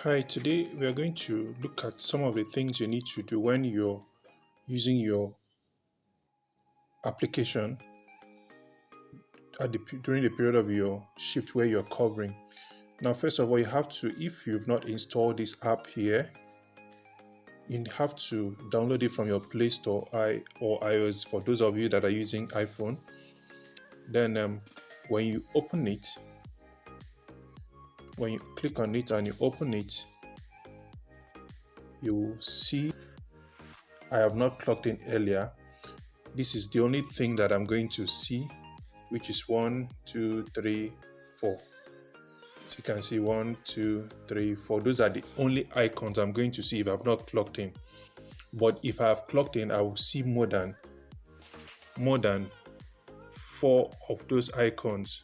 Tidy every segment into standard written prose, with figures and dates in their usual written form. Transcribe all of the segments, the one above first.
Hi, today we are going to look at some of the things you need to do when you're using your application during the period of your shift where you're covering. Now, first of all, you have to, if you've not installed this app here, you have to download it from your Play Store or iOS for those of you that are using iPhone. Then when you open it, when you click on it and you open it, you will see I have not clocked in earlier. This is the only thing that I'm going to see, which is 1, 2, 3, 4. So you can see 1, 2, 3, 4. Those are the only icons I'm going to see if I've not clocked in. But if I have clocked in, I will see more than 4 of those icons,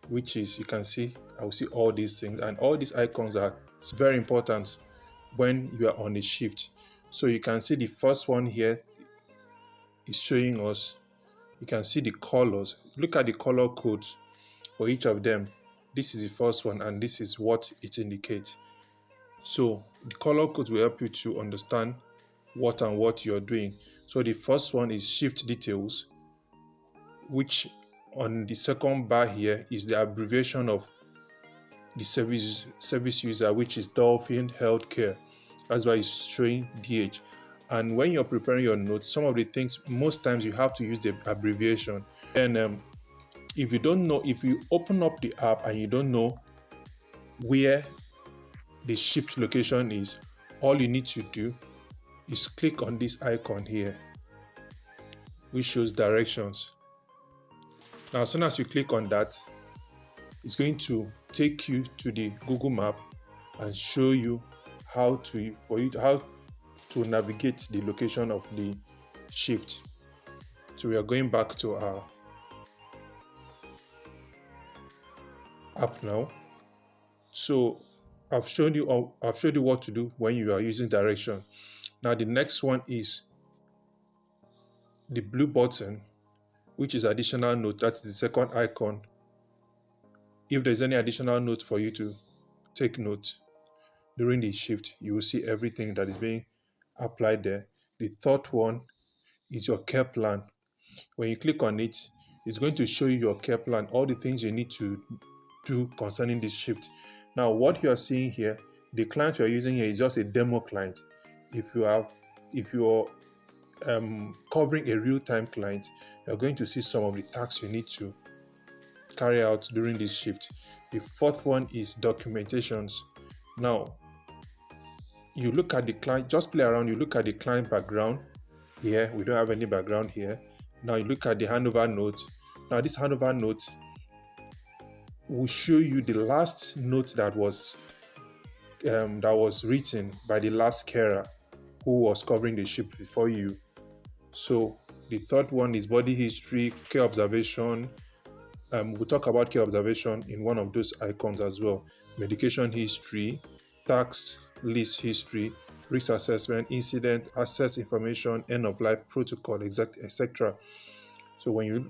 which is, you can see, I will see all these things. And all these icons are very important when you are on a shift. So you can see the first one here is showing us, you can see the colors. Look at the color codes for each of them. This is the first one and this is what it indicates. So the color codes will help you to understand what you're doing. So the first one is shift details, which on the second bar here is the abbreviation of the service user, which is Dolphin Healthcare. That's why it's showing DH. And when you're preparing your notes, some of the things, most times you have to use the abbreviation. And if you don't know, if you open up the app and you don't know where the shift location is, all you need to do is click on this icon here, which shows directions. Now, as soon as you click on that, it's going to take you to the Google map and show you how to navigate the location of the shift. So we are going back to our app now. So I've showed you what to do when you are using direction. Now the next one is the blue button, which is additional note. That's the second icon. If there's any additional note for you to take note during the shift, you will see everything that is being applied there. The third one is your care plan. When you click on it, it's going to show you your care plan, all the things you need to do concerning this shift. Now, what you are seeing here, the client you are using here is just a demo client. If you're covering a real-time client, you're going to see some of the tasks you need to carry out during this shift. The fourth one is documentations. Now, you look at the client, just play around, you look at the client background here. We don't have any background here. Now you look at the handover note. Now this handover note will show you the last note that was written by the last carer who was covering the shift before you. So the third one is body history, care observation. We'll talk about care observation in one of those icons as well. Medication history, tax list history, risk assessment, incident, access information, end of life protocol, etc. So when you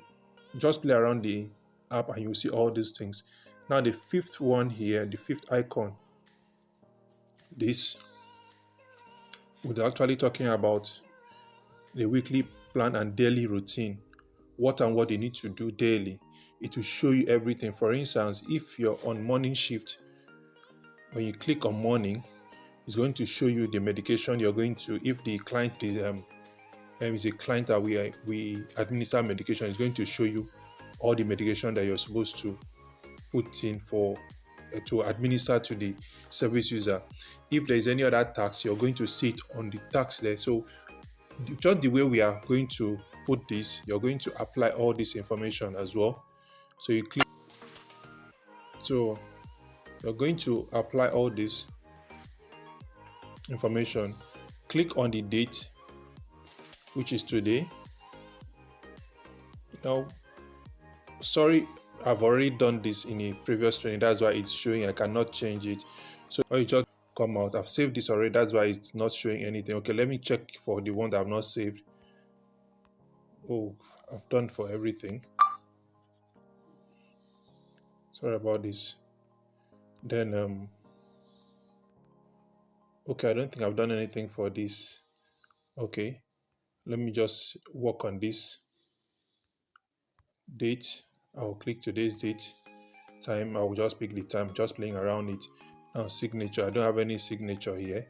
just play around the app and you see all these things. Now the fifth one here, the fifth icon, this we're actually talking about the weekly plan and daily routine, what you need to do daily. It will show you everything. For instance, if you're on morning shift, when you click on morning, it's going to show you the medication you're going to. If the client is a client that we administer medication, it's going to show you all the medication that you're supposed to put in for to administer to the service user. If there is any other tax, you're going to see it on the tax there. So just the way we are going to put this, you're going to apply all this information as well. So you click. So you're going to apply all this information. Click on the date, which is today. Now, sorry, I've already done this in a previous training. That's why it's showing. I cannot change it. So you just come out. I've saved this already. That's why it's not showing anything. Okay, let me check for the one that I've not saved. Oh, I've done for everything. Sorry about this. Then Okay, I don't think I've done anything for this. Okay, let me just work on this date. I'll click today's date. Time, I'll just pick the time, just playing around it. Now signature, I don't have any signature here.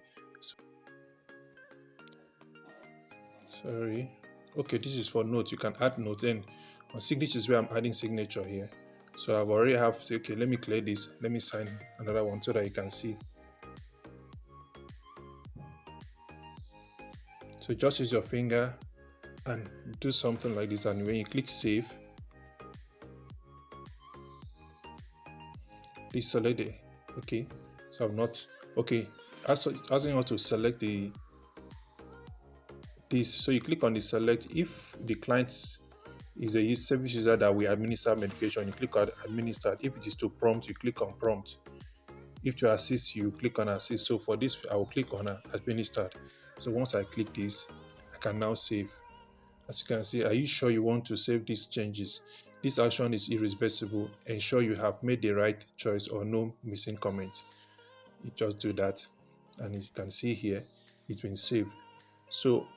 Sorry. Okay, this is for note. You can add note. Then on signature is where I'm adding signature here. So I've already have say, okay, let me clear this. Let me sign another one so that you can see. So just use your finger and do something like this. And when you click save, please select it. Okay. So I'm not okay. Asking us to select this. So you click on the select. If the client is a service user that we administer medication, you click on administered. If it is to prompt, you click on prompt. If to assist, you click on assist. So for this, I will click on administered. So once I click this, I can now save. As you can see, are you sure you want to save these changes? This action is irreversible. Ensure you have made the right choice or no missing comments. You just do that, and you can see here, it's been saved. So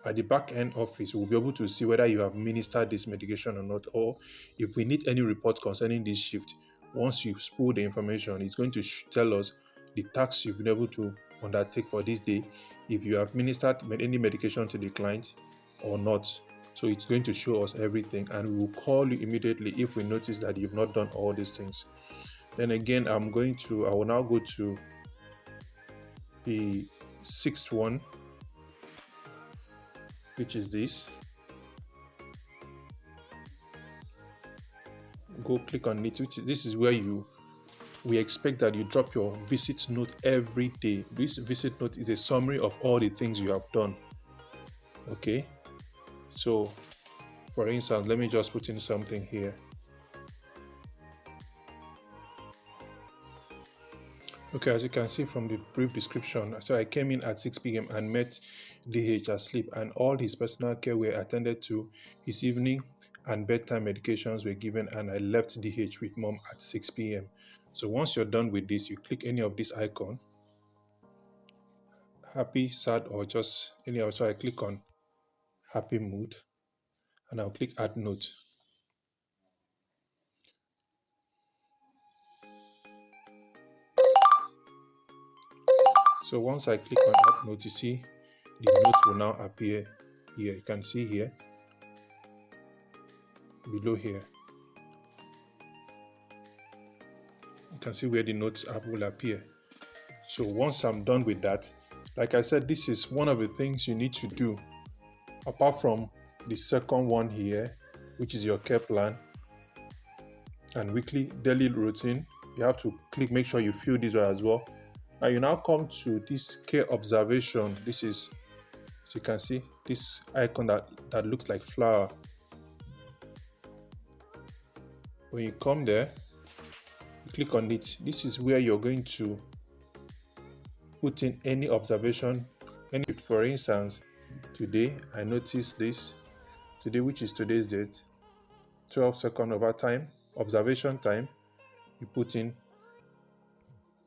at the back end office, we'll be able to see whether you have administered this medication or not, or if we need any report concerning this shift. Once you spool the information, it's going to tell us the tasks you've been able to undertake for this day, if you have administered any medication to the client or not. So it's going to show us everything, and we will call you immediately if we notice that you've not done all these things. Then again, I will now go to the sixth one, which is this. Go click on it. This is where we expect that you drop your visit note every day. This visit note is a summary of all the things you have done. Okay, so for instance, let me just put in something here. Okay, as you can see from the brief description, so I came in at 6 p.m. and met DH asleep, and all his personal care were attended to. His evening and bedtime medications were given, and I left DH with mom at 6 p.m. So once you're done with this, you click any of this icon, happy, sad, or just any other. So I click on happy mood, and I'll click add note. So once I click on add note, you see the note will now appear here. You can see here, below here. You can see where the notes app will appear. So once I'm done with that, like I said, this is one of the things you need to do. Apart from the second one here, which is your care plan and weekly daily routine, you have to make sure you fill this one as well. Now you now come to this care observation. This is, as you can see, this icon that looks like flower. When you come there, you click on it. This is where you're going to put in any observation. For instance, today I noticed this. Today, which is today's date, 12 second over time, observation time, you put in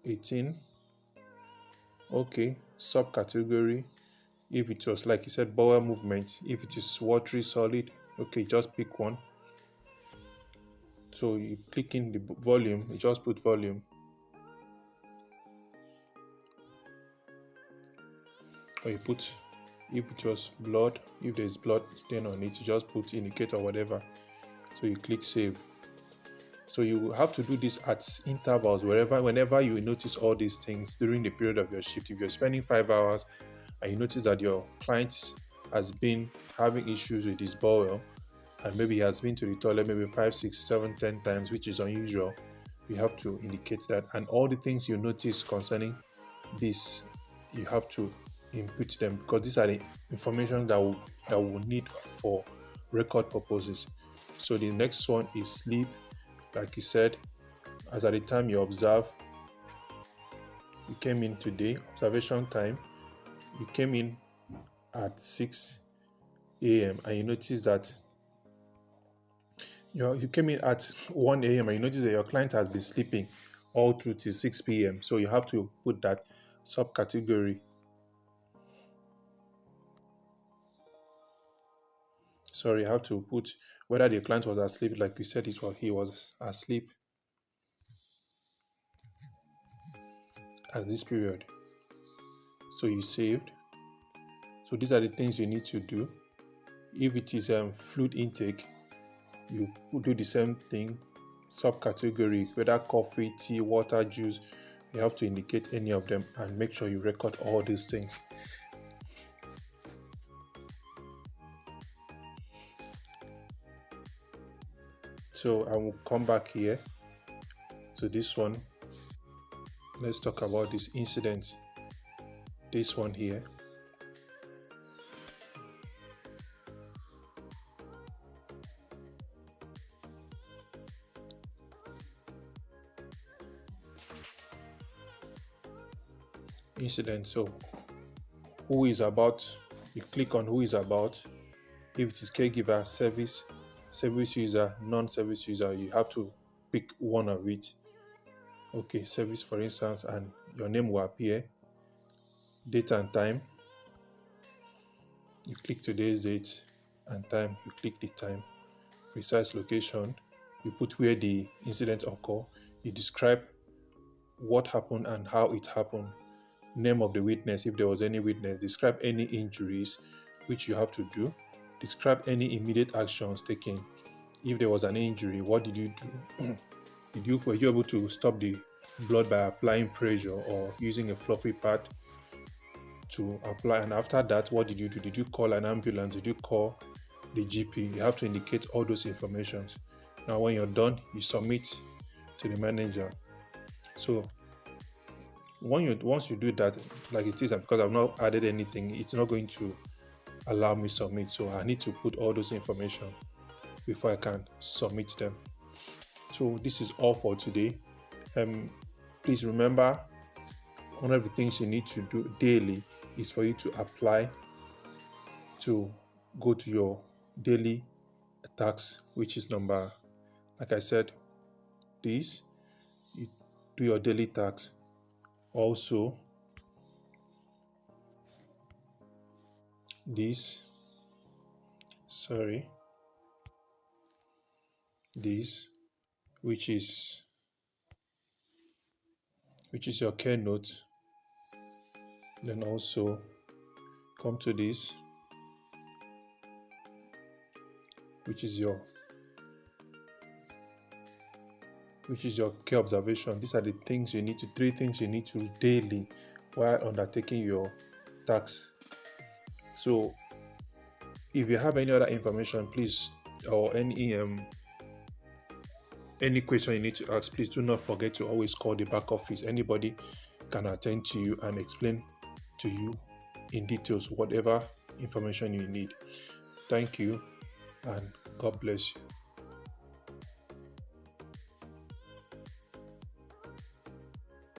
18. Okay, subcategory, if it was like you said, bowel movement, if it is watery solid, okay, just pick one. So you click in the volume, you just put volume. Or you put, if it was blood, if there's blood stain on it, you just put indicate or whatever. So you click save. So you have to do this at intervals, whenever you notice all these things during the period of your shift. If you're spending 5 hours and you notice that your client has been having issues with his bowel, and maybe he has been to the toilet maybe 5, 6, 7, 10 times, which is unusual, you have to indicate that. And all the things you notice concerning this, you have to input them, because these are the information that we'll need for record purposes. So the next one is sleep. Like you said, as at the time you observe, you came in today, observation time, you came in at 6 a.m. and you notice that you came in at 1 a.m. and you notice that your client has been sleeping all through till 6 p.m. So you have to put that. subcategory. Sorry, I have to put whether the client was asleep, like we said it was he was asleep at this period. So you saved. So these are the things you need to do. If it is fluid intake, you do the same thing, subcategory, whether coffee, tea, water, juice, you have to indicate any of them and make sure you record all these things. So I will come back here to this one. Let's talk about this incident. This one here. Incident. So who is about, you click on who is about. If it is caregiver, service user, non-service user, you have to pick one of it. Okay, service for instance, and your name will appear. Date and time. You click today's date and time, you click the time. Precise location, you put where the incident occurred. You describe what happened and how it happened. Name of the witness, if there was any witness. Describe any injuries, which you have to do. Describe any immediate actions taken. If there was an injury, what did you do? Were you able to stop the blood by applying pressure or using a fluffy pad to apply? And after that, what did you do? Did you call an ambulance? Did you call the GP? You have to indicate all those informations. Now when you're done, you submit to the manager. So once you do that, like it is, because I've not added anything, it's not going to allow me submit. So I need to put all those information before I can submit them. So this is all for today. Please remember, one of the things you need to do daily is for you to apply to go to your daily task, which is number, like I said, this. You do your daily task. Also, this, which is your care note. Then also come to this, which is your care observation. These are the things you need to, 3 things you need to do daily while undertaking your tasks. So if you have any other information, please, or any question you need to ask, please do not forget to always call the back office. Anybody can attend to you and explain to you in details whatever information you need. Thank you and God bless you.